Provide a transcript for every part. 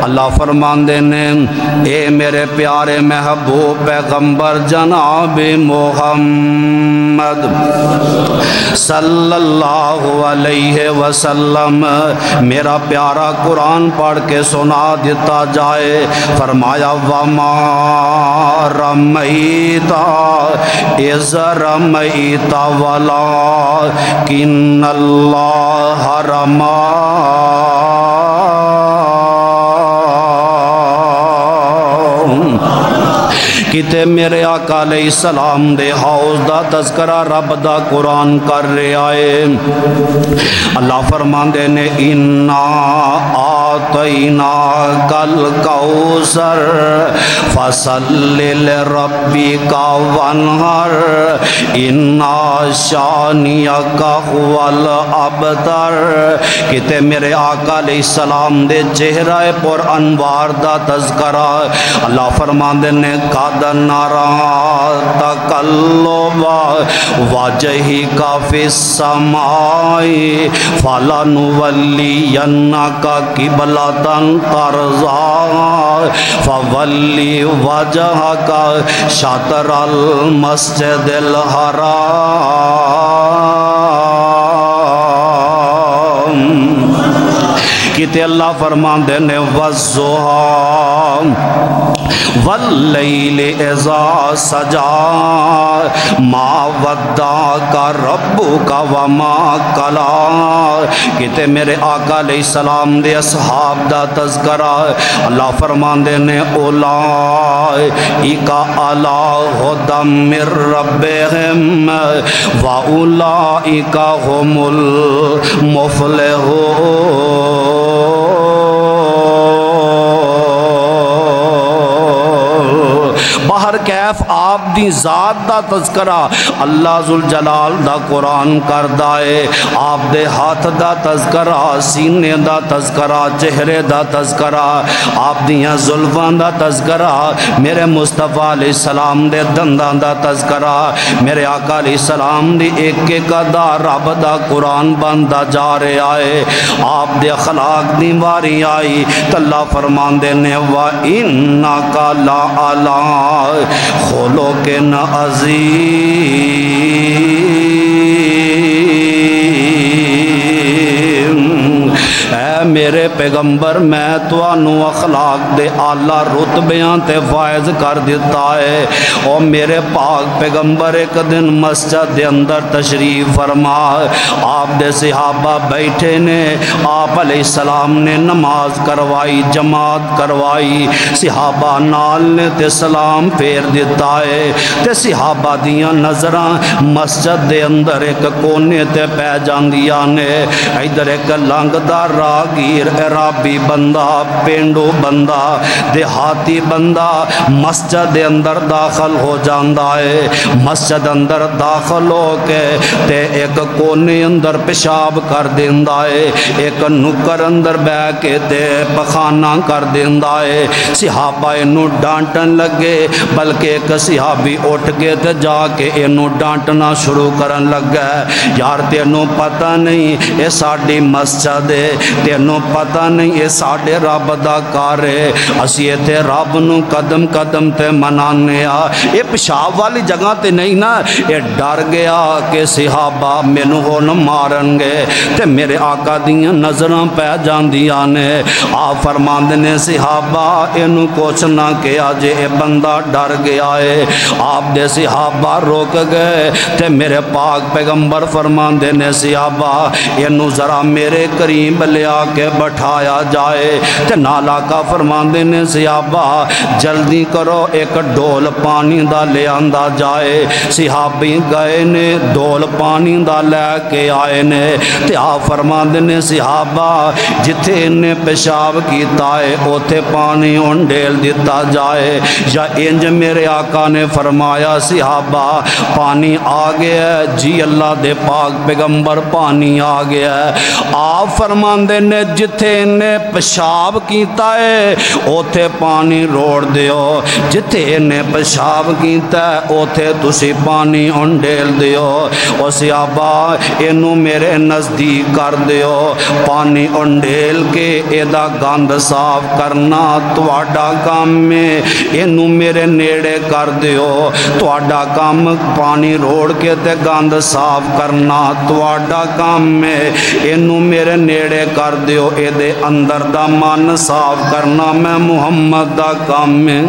اللہ فرماندے نے اے میرے پیارے محبوب پیغمبر جناب محمد صلی اللہ علیہ وسلم میرا پیارا قرآن پڑھ کے سنا دیتا جائے. فرمایا وما رمیت اذ رمیت ولکن اللہ رمی. کتے میرے آقا علیہ السلام دے حوض دا تذکرہ رب دا قرآن کر رہے آئے. اللہ فرماندے نے انا آتیناک الکوثر فصل لربک وانحر انا شانئک هو الابتر. کتے میرے آقا علیہ السلام دے چہرہ پر انوار دا تذکرہ. اللہ فرماندے نے نارا تقلب وجہک فی السماء فلنولینک قبلۃ ترضاها فولی وجہک شطر المسجد الحرام. کتے اللہ فرماندے نے والضحیٰ واللیل اذا سجا ما ودعک ربک وما قلی. کتے میرے آقا علیہ السلام دے اصحاب دا تذکرہ. اللہ فرماندے نے اولئک علی ھدی من ربہم واولئک ھم المفلحون. باہر کیف آپ دی ذات دا تذکرہ اللہ ذوالجلال دا قرآن کردہ ہے. آپ دے ہاتھ دا تذکرہ, سینے دا تذکرہ, چہرے دا تذکرہ, آپ دیاں زلفان دا تذکرہ, میرے مصطفیٰ علیہ السلام دے دندان دا تذکرہ, میرے آقا علیہ السلام دی ایک ایک دا رب دا قرآن بندہ جا رہے آئے. آپ دے اخلاق دی واری آئی تو اللہ فرماندے نے وَإِنَّكَ لَعَلَىٰ خُلُقٍ عَظِيمٍ. اے میرے پیغمبر میں تو انو اخلاق دے اعلیٰ رتبیاں تے فائز کر دیتا ہے. اور میرے پاک پیغمبر ایک دن مسجد دے اندر تشریف فرما. آپ دے صحابہ بیٹھے نے, آپ علیہ السلام نے نماز کروائی, جماعت کروائی, صحابہ نال نے تے سلام پھیر دیتا ہے. تے صحابہ دیاں نظراں مسجد دے اندر ایک کونے تے پہ جاندیاں نے. ادھر ایک لنگدار راگیر عرابی بندہ, پینڈو بندہ, دیہاتی بندہ مسجد دے اندر داخل ہو جاندہ ہے. مسجد اندر داخل ہو کے تے ایک کونے اندر پیشاب کر دیندہ ہے, ایک نکر اندر بہ کے تے پخانہ کر دیندہ ہے. صحابہ انہوں ڈانٹن لگے, بلکہ ایک صحابی اٹھ کے تے جا کے انہوں ڈانٹنا شروع کرن لگا. یار تینوں پتہ نہیں اے ساڑی مسجد ہے, تینوں پتہ نہیں اے ساڑے رب دا کار ہے, اسی تے رب نو قدم قدم تے منانے آ. اے پیشاب والی جگہ تے نہیں نا. اے ڈر گیا کہ صحابہ مینوں ہون مارن گے تے میرے آقا دیاں نظراں پہ جاندیاں نے. آپ فرماندے نے صحابہ اینوں کچھ نہ کیا جے, اے بندہ ڈر گیا ہے. آپ دے صحابہ روک گئے تے میرے پاک پیغمبر فرماندے نے صحابہ اینوں ذرا میرے قریب لیا کے بٹھایا جائے. تے نالا کا فرماندے نے صحابہ جلدی کرو, ایک ڈول پانی دا لے آندہ جائے. صحابی گئے نے, ڈول پانی دا لے کے آئے نے. تے آپ فرماندے نے صحابہ جتھے انہیں پیشاب کیتا ہے اوتھے پانی انڈیل دیتا جائے. یا انج میرے آقا نے فرمایا صحابہ پانی آ گیا ہے. جی اللہ دے پاک پیغمبر پانی آ گیا ہے. آپ فرماندے نے جتھے نے پیشاب کیتا ہے اوتھے پانی روڑ دیو جتھے نے پیشاب کیتا ہے اوتھے تسی پانی انڈیل دیو او صحابہ اینو میرے نزدیک کر دیو پانی انڈیل کے ایدہ گند صاف کرنا تواڈا کام میں اینو میرے نیڑے کر دیو تواڈا کام پانی روڑ کے تے گند صاف کرنا تواڈا کام میں اینو میرے نیڑے کر دیو اے دے اندر دا من صاف کرنا میں محمد دا کام میں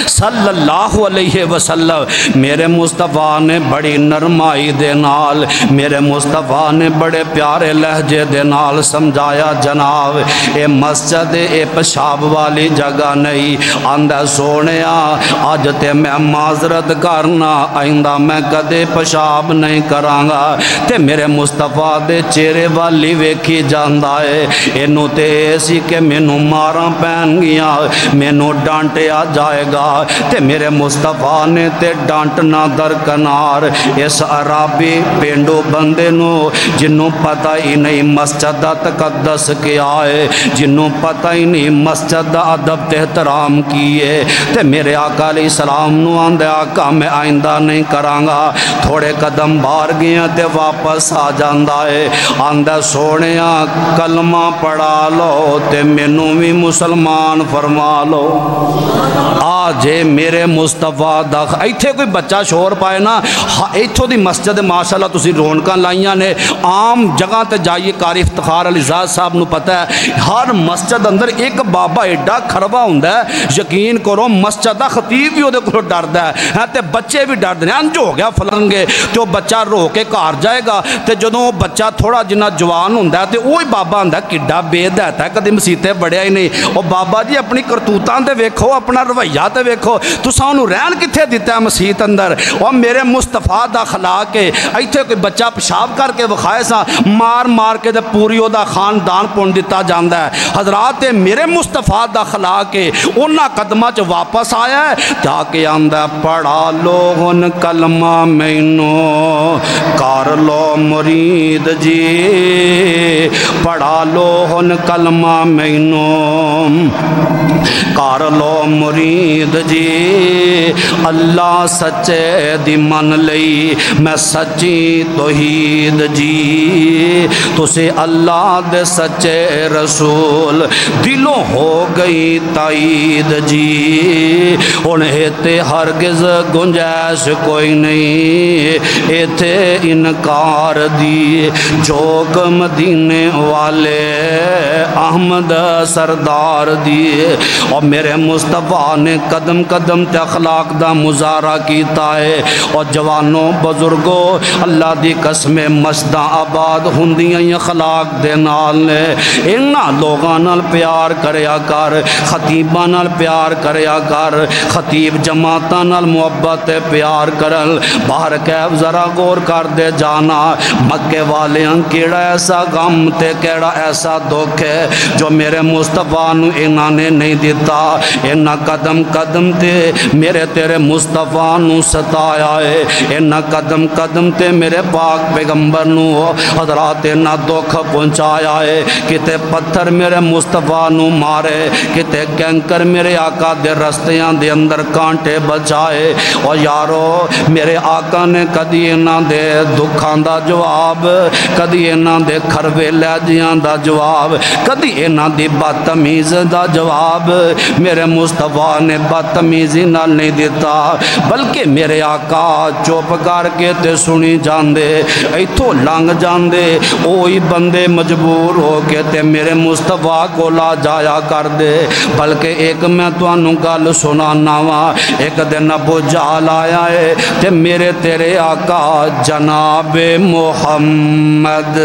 صلی اللہ علیہ وسلم میرے مصطفیٰ نے بڑی نرمائی دے نال میرے مصطفیٰ نے بڑے پیارے لہجے دے نال سمجھایا جناب اے مسجد اے پیشاب والی جگہ نہیں آندہ سونیا آج تے میں معذرت کرنا آئندہ میں کدے پیشاب نہیں کرانگا تے میرے مصطفیٰ دے چہرے والی ویکھی جاندہ ہے اینو تے ایسی کہ مینو ماراں پہن گیا مینو ڈانٹیا جائے گا تے میرے مصطفیٰ نے تے ڈانٹنا درکنار اس عرابی پینڈو بندے نو جنوں پتہ ہی نہیں مسجد تقدس کیا ہے جنوں پتہ ہی نہیں مسجد ادب احترام کیے تے میرے آقا علیہ السلام نو آندے آقا میں آئندہ نہیں کرانگا تھوڑے قدم بار گیا تے واپس آ جاندہ ہے آندہ سونیا کلمہ پڑھا لو تے مینوں بھی مسلمان فرما لو آجے میرے مصطفیٰ دا ایتھے کوئی بچہ شور پائے نا ایتھو دی مسجد ماشاءاللہ تسی رونکاں لائیاں نے عام جگہ تے جائیے قاری افتخار علی زاد صاحب نو پتہ ہے ہر مسجد اندر ایک بابا ایڈا کھروا ہوندہ ہے یقین کرو مسجد دا خطیب بھی ہو دے کو ڈر دا ہے تے بچے بھی ڈر دے انج ہو گیا فلنگے تے وہ بچہ رو کے کار جائے گا تے جدوں وہ بچہ تھوڑا جنہ جوان ہوندہ ہے تے وہی بابا ہوندہ ہے کڈا بے دہتا ہے کدی مسیتے بڑھیا ہی نہیں وہ بابا جی اپنی کرتوتان تے ویکھو اپنا رویہ تے ویکھو تساں انہوں رہن کتھے دیتا ہے مسیت اندر اور میرے مصطفیٰ دا خلاق کے ایتھے کوئی بچہ پیشاب کر کے وکھائے سا مار مار کے دے پوری او دا خاندان پون دیتا جاندہ ہے حضرات میرے مصطفیٰ دا خلاق کے انہاں قدمہ چ واپس آیا ہے تاکہ آندہ پڑھا لو ان کلمہ مینو کار لو مرید جی پڑھا لو ان کلمہ مینو کار لو مرید جی اللہ سچے دی من لئی میں سچی توحید جی تسے اللہ دے سچے رسول دلوں ہو گئی تائید جی انہیں تے ہرگز گنجائش کوئی نہیں ایتھے انکار دی جوگ مدینے والے احمد سردار دی اور میرے مصطفیٰ نے قدم قدم تے اخلاق دا مظاہرہ کیتا ہے اور جوانوں بزرگوں اللہ دی قسم مسجداں آباد ہوندیاں اخلاق دے نال نے انہاں لوگاں نال پیار کریا کر خطیباں نال پیار کریا کر خطیب جماعتاں نال محبت پیار کرل باہر کیف ذرا غور کر دے جانا مکے والیاں کیڑا ایسا غم تے کیڑا ایسا دکھ ہے جو میرے مصطفیٰ نو انہاں نے نہیں دیتا انہاں قدم قدم تے میرے تیرے مصطفیٰ نو ستایا ہے انہاں قدم قدم تے میرے پاک پیغمبر نو حضرات انہاں دکھ پہنچایا ہے کتے پتھر میرے مصطفیٰ نو مارے کتے کینکر میرے آقا دے رستیاں دے اندر کانٹے بچائے اور یارو میرے آقا نے کدی انہاں دے دکھان دا جواب کدی انہاں دے کھروے لہجیاں دا جواب کدی انہاں دی بدتمیز دا جواب میرے مصطفیٰ نے بدتمیزی نال نہیں دیتا بلکہ میرے آقا چوپ کر کے تے سنی جاندے ایتھو لنگ جاندے اوہی بندے مجبور ہو کے تے میرے مصطفیٰ کو لا جایا کر دے بلکہ ایک میں تو انہوں گل سنانا وا ایک دن ابو جہل آیا ہے تے میرے تیرے آقا جناب محمد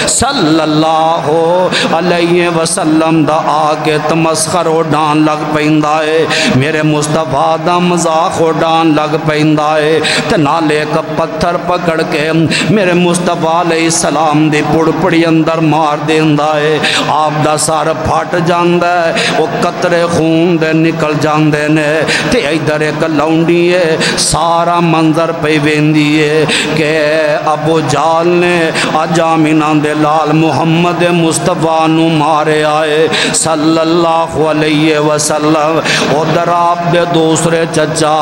صلی اللہ علیہ وسلم دا آگے تمسخر اڈان لگ پیندہ ہے میرے مصطفیٰ دا مزاق اڈان لگ پیندہ ہے تے نال ایک پتھر پکڑ کے میرے مصطفیٰ علیہ السلام دی پڑ پڑی اندر مار دیندہ ہے آپ دا سار پھٹ جاندہ ہے وہ قطرے خون دے نکل جاندے نے تے ادھر ایک لونڈی ہے سارا منظر پہ ویندی ہے کہ ابو جال نے اجامینہ دے لال محمد مصطفیٰ نو مارے آئے صلی اللہ علیہ وسلم۔ ادھر آپ دے دوسرے چچا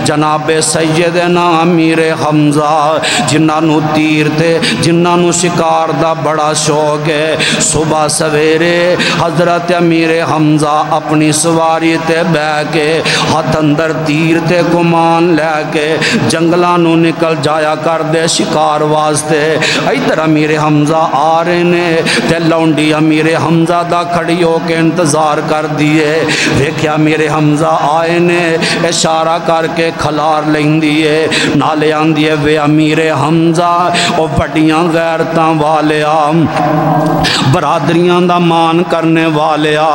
جناب سیدنا امیر حمزہ جنہاں نو تیر تے جنہاں نو شکار دا بڑا شوق ہے، صبح سویرے حضرت امیر حمزہ اپنی سواری تے بہ کے ہاتھ اندر تیر تے کمان لے کے جنگلاں نو نکل جایا کر دے شکار واسطے۔ ادھر امیر حمزہ آ رہے نے تے لونڈی امیر حمزہ دا کھڑی ہو کے انتظار کر دیے۔ ویکھیا امیر حمزہ آئے نے اشارہ کر کے کھلار لیں دیے، نالے آن دیے وے امیر حمزہ او بڑیاں غیرتاں والیا برادریاں دا مان کرنے والیا،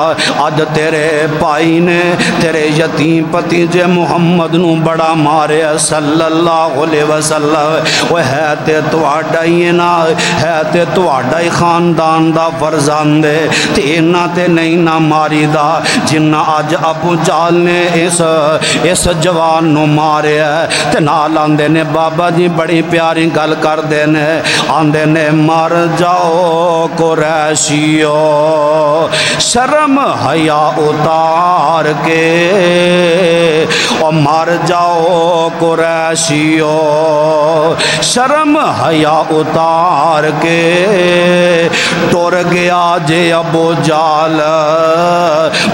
آج تیرے پائی نے تیرے یتیم پتیجے محمد نو بڑا مارے صلی اللہ علیہ وسلم۔ وہ ہے تے تواڈا ہی نا، ہے تے تواڈا ہی خاندان دا فرزند ہے تے انہاں تے نہیں نہ ماری دا جنہ اج ابو جہل نے اس جوان نو مارے تے نال آندے نے بابا جی بڑی پیاری گل کر دے نے، آندے نے مر جاؤ قریشیو شرم حیا اتار کے، او مر جاؤ قریشیو شرم حیا اتار کے، ٹر گیا جے ابو جہل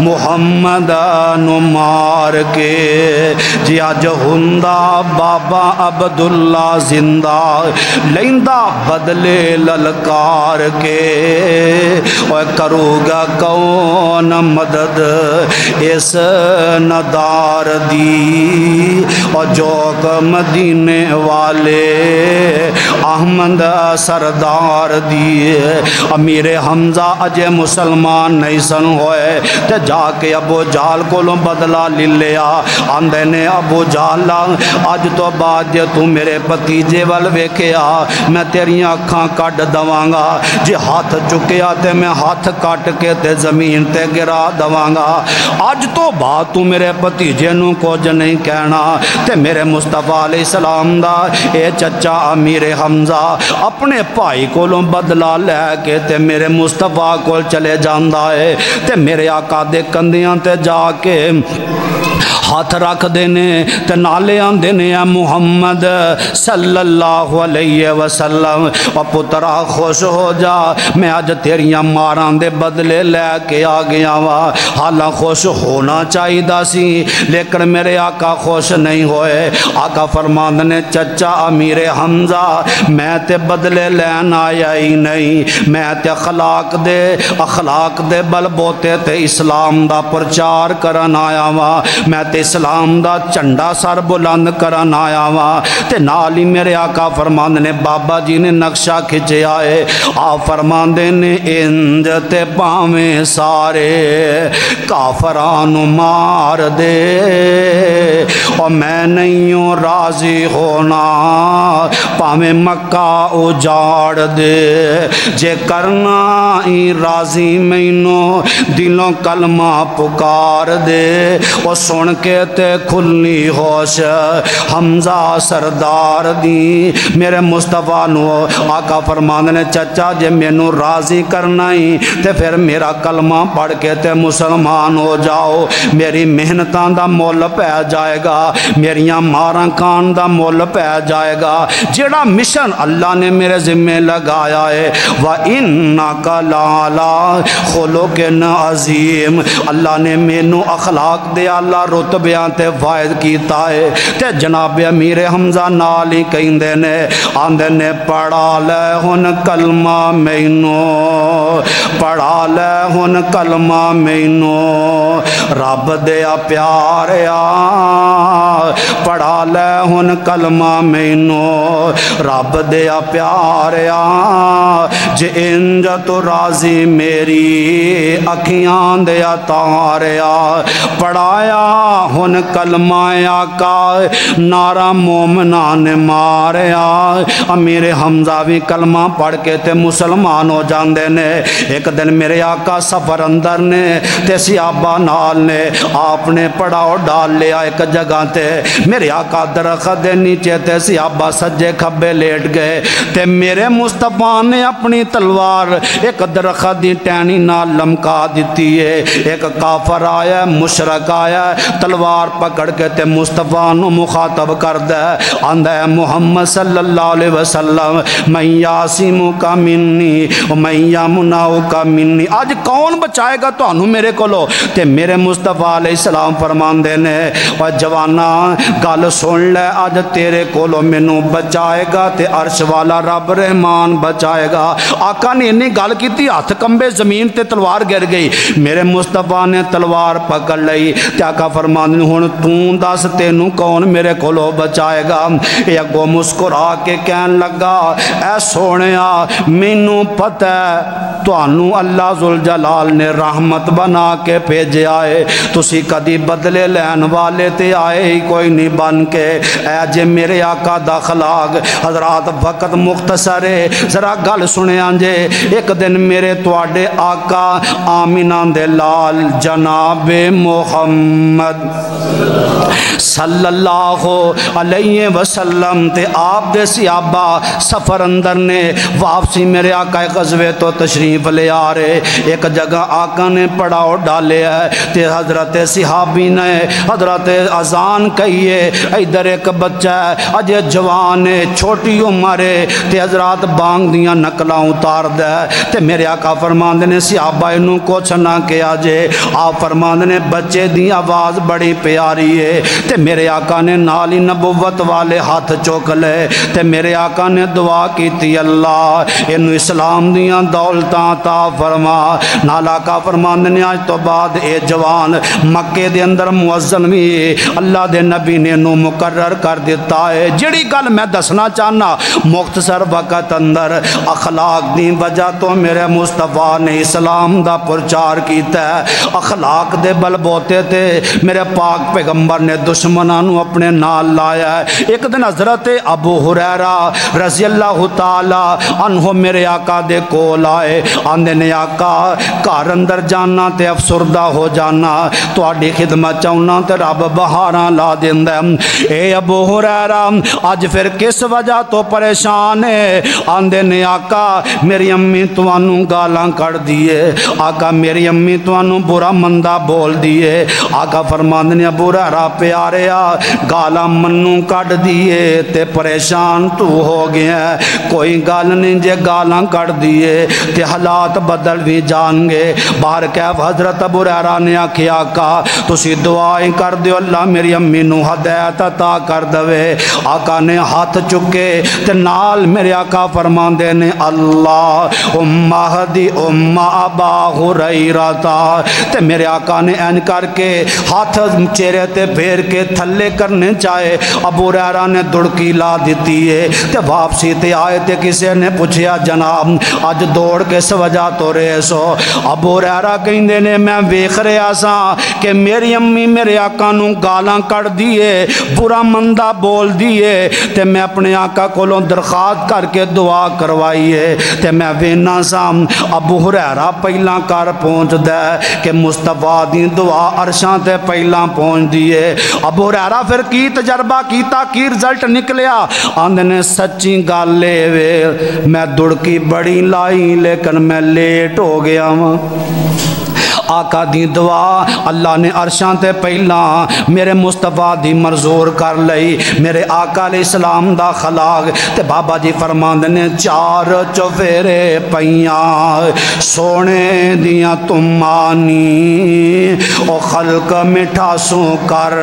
محمد نو مار کے، جی اج ہوندا بابا عبداللہ زندہ لیندہ بدلے للکار کے، اوے کرو گا کون مدد اس ندار دی، اور جوک مدینے والے احمد سردار دی۔ امیر حمزہ اجے مسلمان نہیں سن ہوئے تے جا کے ابو جہل کولوں بدلہ لے لیا، آندے نے ابو جہل اج تو بعد جے تو میرے بھتیجے ول ویکھیا میں تیریاں اکھاں کڈ دواں گا، جے ہاتھ چکیا تے میں ہاتھ کٹ کے تے زمین تے گرا دواں گا، اج تو بعد تو میرے بھتیجے نو کچھ نہیں کہنا۔ تے میرے مصطفیٰ علیہ السلام دا اے چچا امیر حمزہ اپنے بھائی کولوں بدلہ لے کے تے میرے مصطفیٰ کول چلے جاندا ہے تے میرے آقا دے کندیاں تے جا کے ہاتھ رکھ دینے تے نالے آن دینے اے محمد صلی اللہ علیہ وسلم، اور پترا خوش ہو جا میں آج تیریاں ماران دے بدلے لے کے آ گیا وا۔ حالاں خوش ہونا چاہی دا سی لیکن میرے آقا خوش نہیں ہوئے۔ آقا فرماند نے چچا امیر حمزہ میں تے بدلے لین آیا ہی نہیں، میں تے اخلاق دے بل بوتے تے اسلام دا پرچار کرن آیا وا، میں تے اسلام دا چنڈا سر بلند کرن آیا وا۔ تے نالی میرے آقا فرماندے نے بابا جی نے نقشہ کھچے آئے، آپ فرماندے نے انج تے پاویں سارے کافران مار دے، اور میں نہیں ہوں راضی ہونا پاویں مکہ اجاڑ دے، جے کرنا ہی راضی مینو دلوں کلمہ پکار دے، اور سن کے تے کھلنی ہوش حمزہ سردار دی۔ میرے مصطفیٰ نو آقا فرماندے نے چچا جے مینو راضی کرنا ہی تے پھر میرا کلمہ پڑھ کے تے مسلمان ہو جاؤ، میری محنتاں دا مول پہ جائے گا، میریاں ماراں کان دا مول پہ جائے گا، جیڑا مشن اللہ نے میرے ذمہ لگایا ہے وَإِنَّكَ لَعَلَىٰ خُلُقٍ عَظِيمٍ، اللہ نے مینو اخلاق دے اللہ رتبیاں تے فائد کیتا ہے۔ تے جناب امیر حمزہ نال ہی کہندے نے آندے نے پڑھا لے ہن کلمہ مینو، پڑھا لے ہن کلمہ مینو رب دیا پیاریا، پڑھا لے ہن کلمہ مینو رب دیا پیاریا، جے انج تو راضی میری اکھیاں دیا تاریا، پڑھایا ہن کلمہ آقا نارا مومنان ماریا۔ امیر حمزہ بھی کلمہ پڑھ کے تے مسلمان ہو جاندے نے۔ ایک دن میرے آقا سفر اندر نے تے سیابہ نال نے آپ نے پڑاؤ ڈال لیا ایک جگہ تے میرے آقا درخت دے نیچے تے صحابہ سجے کھبے لیٹ گئے تے میرے مصطفیٰ نے اپنی تلوار ایک درخت دی ٹہنی نال لمکا دیتی ہے ایک کافر آیا مشرک آیا تلوار پکڑ کے تے مصطفیٰ نو مخاطب کر دے آندہ ہے محمد صلی اللہ علیہ وسلم من یاسمک منی ومن یمنعک منی آج کون بچائے گا تو انہوں میرے کو لو تے میرے مصطفیٰ علیہ السلام فرمان دینے اور جوانا گل سن لے آج تیرے کو لو مینوں بچائے گا تے عرش والا رب رحمان بچائے گا آقا نے انہیں گل کی تھی ہاتھ کمبے زمین تے تلوار گر گئی میرے مصطفیٰ نے تلوار پکڑ لئی تے آقا فرمان دینے ہون توں دس تینوں کون میرے کو لو بچائے گا یہ اگو مسکرا کے کہن لگا اے سونیا مینوں پتہ ہے تو انہوں اللہ ذوالجلال نے رحمت بنا کے بھیجے آئے تسی کدی بدلے لین والے تے آئے ہی کوئی نہیں بن کے اے جے میرے آقا دا اخلاق حضرات وقت مختصر ہے ذرا گل سنے آنجے ایک دن میرے تواڈے آقا آمینہ دے لال جناب محمد صلی اللہ علیہ وسلم تے آپ دے صحابہ سفر اندر نے واپسی میرے آقا غزوے تو تشریف لے آ رہے ایک جگہ آقا نے پڑاؤ ڈالے ہے تے حضرت صحابی نے حضرت اذان کہیے ادھر ایک بچہ ہے اجے جوان ہے چھوٹی عمر ہے تے حضرات بانگ دیاں نکلاں اتار دے تے میرے آقا فرماندے نے صحابہ انہوں کچھ نہ کیا جے آپ فرماندے نے بچے دی آواز بڑی پیاری ہے تے میرے آقا نے نالی نبوت والے ہاتھ چوک لے تے میرے آقا نے دعا کی تھی اللہ انہوں اسلام دیاں دولتاں عطا فرما نال آقا فرماندے نے آج تو بعد اے جوان مکے دے اندر مؤذن بھی اللہ دے نبی نے انہوں مقرر کر دیتا ہے جڑی گل میں دسنا چاہنا مختصر وقت اندر اخلاق دی وجہ تو میرے مصطفیٰ نے اسلام دا پرچار کیتا ہے اخلاق دے بل بوتے تے میرے پاک پیغمبر نے دشمنانوں اپنے نال لایا ہے ایک دن حضرت ابو ہریرہ رضی اللہ تعالی عنہ میرے آقا دے کول آئے آندے نے آقا گھر اندر جانا تے افسردہ ہو جانا تو آڈی خدمت چاہنا تے رب بہاراں لا دیندے اے ابو ہریرہ آج پھر کس وجہ تو پریشان ہے آندے نے آقا میری امی توانوں گالاں کر دیے آقا میری امی توانوں برا مندہ بول دیے آقا فرماندے نے ابو ہریرہ پیارے گالاں منوں کٹ دیے تے پریشان تو ہو گیا کوئی گال نہیں جے گالاں کٹ دیے تے حالات بدل بھی جان گے باہر کیف حضرت ابو ہریرہ نے آکھیا آقا تسی دعائیں کر دیو اللہ میری امی نو ہدایت عطا کر دوے آقا نے ہاتھ چکے تے نال میرے آقا فرماندے نے اللہ ہدی ابا ہریرہ تے میرے آقا نے این کر کے ہاتھ چہرے تے پھیر کے تھلے کرنے چاہے ابو ہریرہ نے دڑکی لا دیتی ہے تے واپسی تے آئے تے کسے نے پوچھیا جناب آج دوڑ کے سوجہ تو رہے سو ابو ہریرہ کہندے نے میں ویکھ رہا سا کہ میری امی میرے آقا نوں گالاں کٹ دیے برا مندہ بول دیے تے میں اپنے آقا کولوں درخواست کر کے دعا کروائیے تے میں وینا سا ابو ہریرہ پہلا کر پہنچ دے کہ مصطفیٰ دی دعا عرشاں تے پہلا پہنچ دیے ابو ہریرہ پھر کی تجربہ کیتا کی رزلٹ نکلیا آندے نے سچی گل لے وے میں دڑکی بڑی لائی لیکن میں لیٹ ہو گیا ہوں آقا دی دعا اللہ نے عرشاں تے پہلا میرے مصطفیٰ دی منظور کر لئی میرے آقا علیہ السلام دا خلاق تے بابا جی فرماندے نے چار چوفیرے پیاں سونے دیاں تمانی او خلق مٹھا سو کر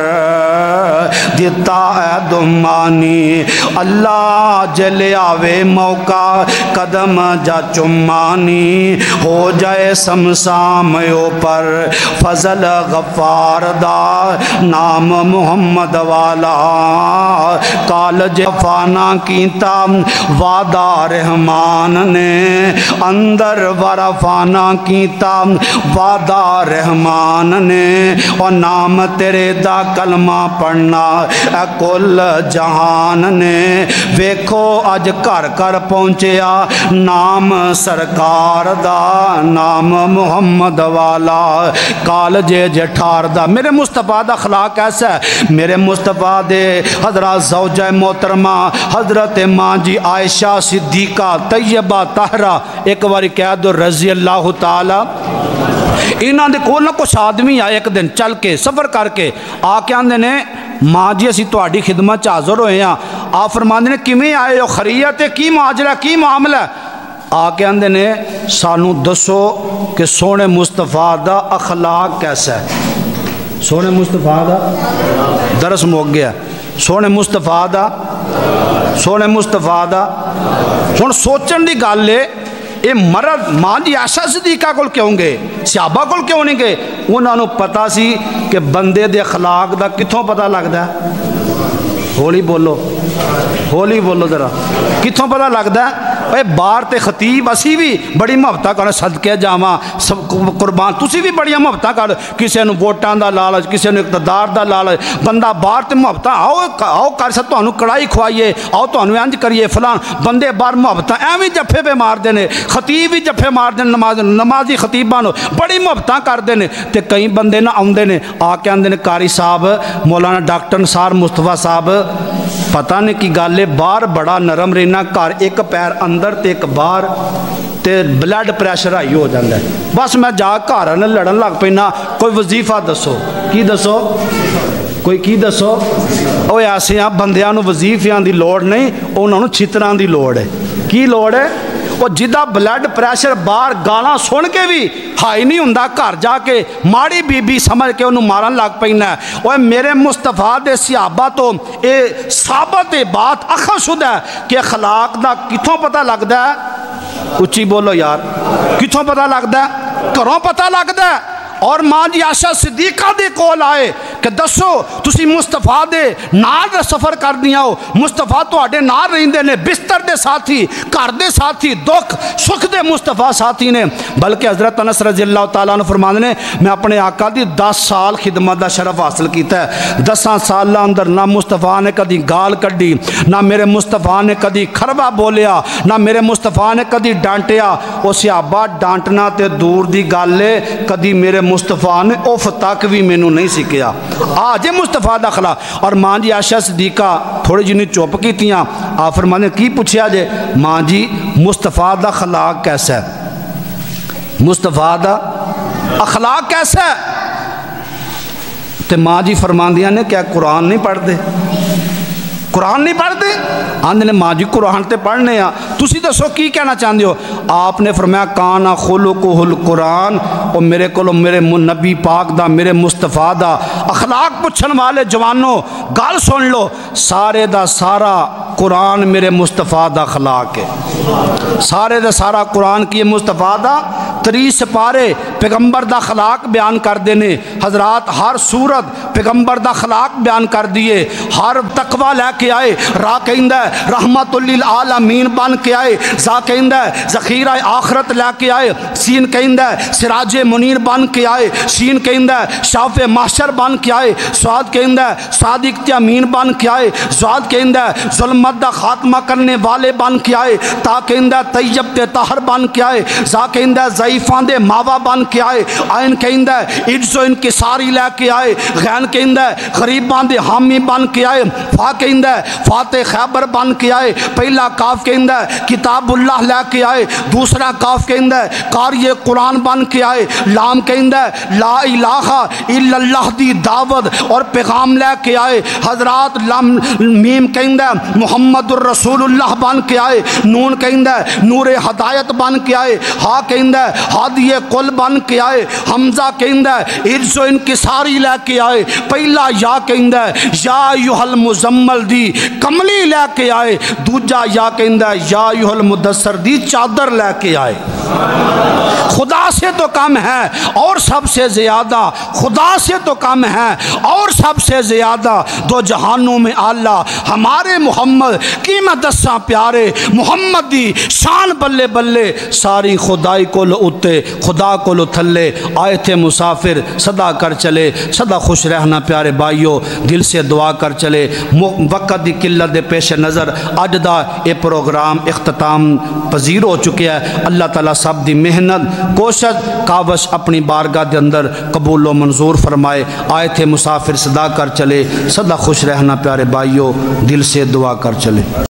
دیتا ہے دمانی اللہ جلے آوے موقع قدم جا چمانی ہو جائے سمسامیو پر فضل غفار دا نام محمد والا کالج فانا کیتا وعدہ رحمان نے اندر ورفانا کیتا وعدہ رحمان نے اور نام تیرے دا کلمہ پڑھنا اے کل جہان نے ویکھو اج گھر گھر پہنچیا نام سرکار دا نام محمد والا والا کالجے جے ٹھار دا میرے مصطفیٰ دا اخلاق ایسا ہے میرے مصطفیٰ دے حضرات زوجہ محترمہ حضرت ماں جی عائشہ صدیقہ طیبہ طاہرہ ایک باری کہہ دو رضی اللہ تعالی انہاں دے کول نہ کچھ آدمی آئے ایک دن چل کے سفر کر کے آ کے آندے نے ماں جی اسی تہاڈی خدمت حاضر ہوئے ہیں آپ فرماندے نے کیویں آئے ہو خیریت ہے کی ماجرا کی معاملہ آ کے آندے نے سانو دسو کہ سونے مصطفیٰ دا اخلاق کیسا ہے سونے مصطفیٰ دا درس مک گیا سونے مصطفیٰ دا ہن سوچن دی گل ہے یہ مرد ماں جی عائشہ صدیقہ کول کیوں گے صحابہ کول کیوں نہیں گے انہوں نے پتا سی کہ بندے دے اخلاق دا کتھوں پتہ لگدا ہے ہولی بولو ذرا کتھوں پتہ لگدا ہے اے بار تے خطیب اسی بھی بڑی محبتاں کر صدقے جاواں سب قربان تسی بھی بڑی محبتاں کر کسے نو ووٹاں دا لالچ کسے نو اقتدار دا لالچ بندہ بار تے محبتاں آؤ کر سا تانوں کڑائی کھوائیے آؤ تانوں انج کریے فلان بندے بار محبتاں ایویں جفے پہ مار دے نے خطیب بھی جفے مار دے نمازی خطیباں نو بڑی محبتاں کر دے نے تے کئی بندے نہ آوندے نے آ کے آندے نے قاری صاحب مولانا ڈاکٹر نثار مصطفیٰ صاحب پتہ نہیں کی گل ہے باہر بڑا نرم رہنا گھر ایک پیر اندر تے ایک باہر تے بلڈ پریشر ہائی ہو جاتا ہے بس میں جا گھر لڑن لگ پینا کوئی وظیفہ دسو کی دسو وہ ایسے ہیں بندیاں نو وظیفیاں دی لوڑ نہیں انہوں نے چھتراں دی لوڑ ہے کی لوڑ ہے وہ جدہ بلڈ پریشر باہر گالاں سن کے بھی ہائی نہیں ہوندا گھر جا کے ماڑی بی بی سمجھ کے انہوں مارن لگ پینا ہے وہ میرے مصطفیٰ دے صحابہ تو اے ثابت بات اخذ شدہ ہے کہ اخلاق دا کتھوں پتہ لگدا ہے اچھی بولو یار کتھوں پتہ لگدا ہے گھروں پتہ لگدا ہے اور ماں جی عائشہ صدیقہ دے کول آئے کہ دسو تسی مصطفیٰ دے نال دے سفر کر دیا ہو مصطفیٰ تو آڈے نال رہندے نے بستر دے ساتھی گھر دے ساتھی دکھ سکھ دے مصطفیٰ ساتھی نے بلکہ حضرت انس رضی اللہ تعالیٰ عنہ فرماندے نے میں اپنے آقا دی 10 سال خدمت دا شرف حاصل کیتا ہے 10 سال اندر نہ مصطفیٰ نے کدی گال کڈی نہ میرے مصطفیٰ نے کدی کھربا بولیا نہ میرے مصطفیٰ نے کدی ڈانٹیا او صحابہ ڈانٹنا تے دور دی گل ہے کدی میرے مصطفیٰ نے اف تک بھی مینوں نہیں سکھیا آج مصطفیٰ دا اخلاق اور ماں جی عائشہ صدیقہ تھوڑی جنی چپ کی تیاں آپ فرمانے کی پوچھیا جے ماں جی مصطفیٰ دا اخلاق کیسا ہے مصطفیٰ دا اخلاق کیسا ہے تے ماں جی فرماندیاں نے کیا قرآن نہیں پڑھ دے قرآن نہیں پڑھتے آندے نے ماں جی قرآن تے پڑھنے ہیں تسی دسو کی کہنا چاہتے ہو آپ نے فرمایا کانا خلقہ القرآن اور میرے کو میرے نبی پاک دا میرے مصطفیٰ دا اخلاق پوچھن والے جوانوں گال سن لو سارے دا سارا قرآن میرے مصطفیٰ دا اخلاق ہے سارے دا سارا قرآن کی مصطفیٰ دا 30 پارے پیغمبر دا اخلاق بیان کر دینے حضرات ہر صورت پیغمبر دا اخلاق بیان کر دیے ہر تقوی لے کے آئے راہ کہندہ ہے رحمت للعالمین بن کے آئے زا کہندہ ہے ذخیرہ آخرت لے کے آئے سین کہندہ ہے سراج منیر بن کے آئے شین کہندہ ہے شاف محشر بن کے آئے سعاد کہندہ ہے صادق امین بن کے آئے زعاد کہندہ ہے ظلمت دا خاتمہ کرنے والے بن کے آئے تا کہندہ ہے طیب تے طاہر بن کے آئے زا کہندہ ہے ضعیفان دے ماوا بن کے آئے آئین کہندہ ہے عجز و انکساری لے کے آئے غین کہندہ ہے غریبان دے حامی بن کے آئے فا کہندہ ہے فاتح خیبر بن کے آئے پہلا کاف کہندہ ہے کتاب اللہ لے کے آئے دوسرا کاف کہندہ ہے قاری قرآن بن کے آئے لام کہندہ ہے لا الہ الا اللہ دی دعوت اور پیغام لے کے آئے حضرات لام میم کہندہ ہے محمد الرسول اللہ بن کے آئے نون کہندہ ہے نور ہدایت بن کے آئے ہا کہندہ ہے ہادی قل بن کے آئے حمزہ کہندہ ہے عجز و انکساری لے کے آئے پہلا یا کہندہ ہے یا ایھا المزمل دی کملی لے کے آئے دوجا یا کہندہ ہے یا ایھا المدثر دی چادر لے کے آئے خدا سے تو کم ہے اور سب سے زیادہ خدا سے تو کم ہے اور سب سے زیادہ دو جہانوں میں اللہ ہمارے محمد قیمت دساں پیارے محمد دی شان بلے بلے ساری خدائی کو لو اتے خدا کو لو تھلے آئے تھے مسافر صدا کر چلے صدا خوش رہنا پیارے بھائیو دل سے دعا کر چلے وقت دی قلت دے پیش نظر اج دا اے پروگرام اختتام پذیر ہو چکے ہے اللہ تعالیٰ سب دی محنت کوشش کاوش اپنی بارگاہ دے اندر قبول و منظور فرمائے۔ آئے تھے مسافر صدا کر چلے، سدا خوش رہنا پیارے بھائیوں، دل سے دعا کر چلے۔